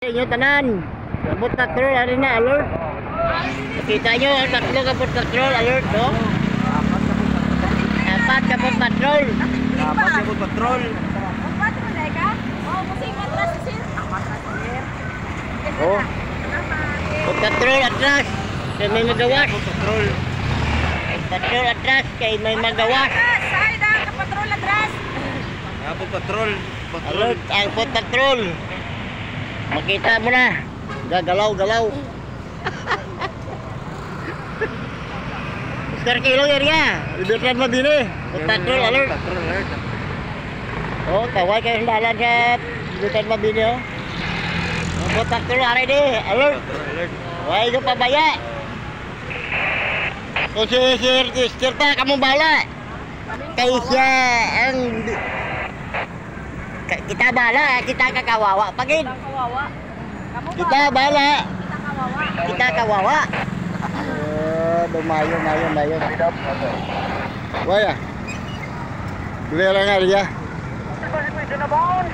Inyo tanan. Kabut patrol ari na alert. Kita nyo ang tatlo kabut patrol alert, no? Apat kabut patrol. Dapat kabut patrol. Apat mo na ka? Oh, kasi matras sir. Matras sir. Oh. Kabut patrol atras. Kay may magawas. Kabut patrol. Patrol atras kay may magawas. Ay, dah ke patrol atras. Kabut patrol. Patrol. Alert ang kabut patrol. Makita mo na. Gagalaw-galaw. Oscar Kilo area. Libertad Mabini. Patrol alert. Patrol alert. Oh, kaway kayo sandalan sa Libertad Mabini, oh. Patrol ari di. Alert. Patrol alert. Why ko pabaya? O sir pa, kamu bala. Kay siya ang... Kita bala, kita kakawawa. Pagin. Kawawa. Kamu Kita bala. kita kawawa. Kita kawawa. Dumayo. Waya. Beli lang nga dia. Kita boleh main na bon.